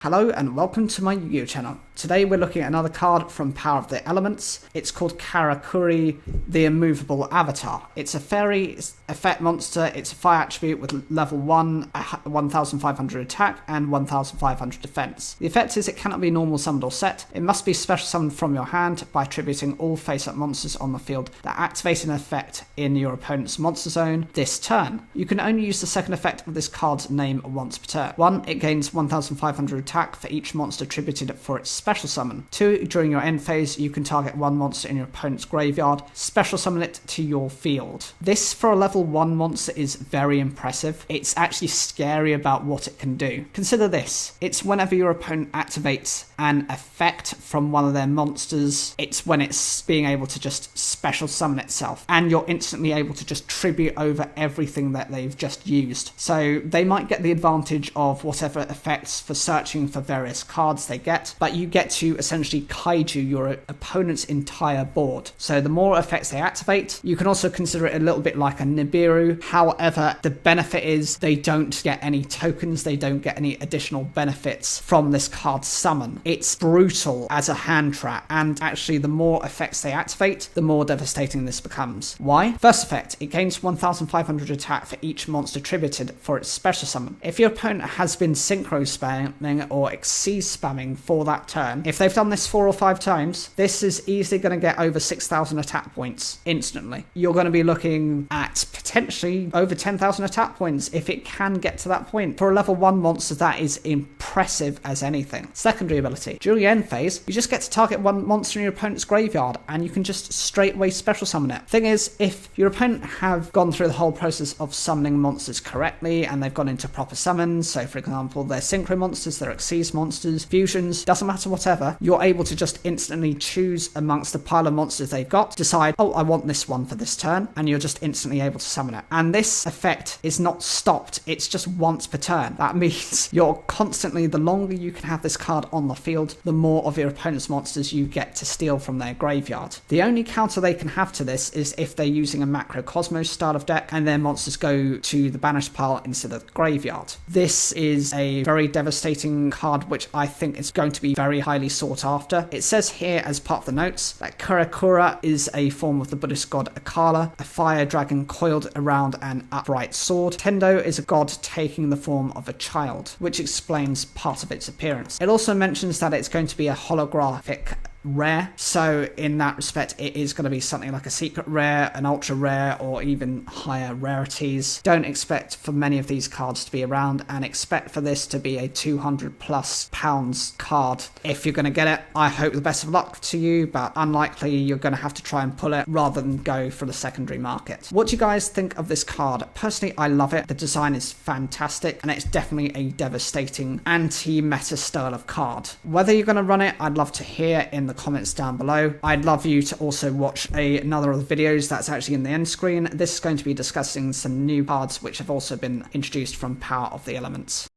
Hello and welcome to my Yu-Gi-Oh channel. Today we're looking at another card from Power of the Elements. It's called Kurikara, the Immovable Avatar. It's a fairy effect monster. It's a fire attribute with level 1, 1500 attack and 1500 defense. The effect is it cannot be normal summoned or set. It must be special summoned from your hand by attributing all face-up monsters on the field that activate an effect in your opponent's monster zone this turn. You can only use the second effect of this card's name once per turn. 1. It gains 1500 attack for each monster attributed for its special summon. 2. During your end phase, you can target one monster in your opponent's graveyard, special summon it to your field. This, for a level 1 monster, is very impressive. It's actually scary about what it can do. Consider this. It's whenever your opponent activates an effect from one of their monsters, it's when it's being able to just special summon itself, and you're instantly able to just tribute over everything that they've just used. So they might get the advantage of whatever effects for searching for various cards they get, but you get to essentially kaiju your opponent's entire board. So the more effects they activate, you can also consider it a little bit like a Nibiru. However, the benefit is they don't get any tokens, they don't get any additional benefits from this card's summon. It's brutal as a hand trap, and actually the more effects they activate, the more devastating this becomes. Why? First effect, it gains 1500 attack for each monster attributed for its special summon. If your opponent has been synchro spamming or exceed spamming for that turn, if they've done this 4 or 5 times, this is easily going to get over 6,000 attack points instantly. You're going to be looking at potentially over 10,000 attack points if it can get to that point. For a level 1 monster, that is impressive as anything. Secondary ability. During your end phase, you just get to target one monster in your opponent's graveyard and you can just straight away special summon it. Thing is, if your opponent have gone through the whole process of summoning monsters correctly and they've gone into proper summons, so for example, they're synchro monsters, they're exceed monsters, fusions, doesn't matter whatever, you're able to just instantly choose amongst the pile of monsters they've got, decide, oh, I want this one for this turn, and you're just instantly able to summon it. And this effect is not stopped, it's just once per turn. That means you're constantly, the longer you can have this card on the field, the more of your opponent's monsters you get to steal from their graveyard. The only counter they can have to this is if they're using a Macro Cosmos style of deck and their monsters go to the banished pile instead of the graveyard. This is a very devastating card which I think is going to be very highly sought after. It says here as part of the notes that Kurikara is a form of the Buddhist god Akala, a fire dragon coiled around an upright sword. Tendou is a god taking the form of a child, which explains part of its appearance. It also mentions that it's going to be a holographic rare, so in that respect it is going to be something like a secret rare, an ultra rare, or even higher rarities. Don't expect for many of these cards to be around, and expect for this to be a 200 plus pounds card. If you're going to get it, I hope the best of luck to you, but unlikely you're going to have to try and pull it rather than go for the secondary market. What do you guys think of this card? Personally, I love it. The design is fantastic and it's definitely a devastating anti-meta style of card. Whether you're going to run it, I'd love to hear in the comments down below. I'd love you to also watch another of the videos that's actually in the end screen. This is going to be discussing some new cards which have also been introduced from Power of the Elements.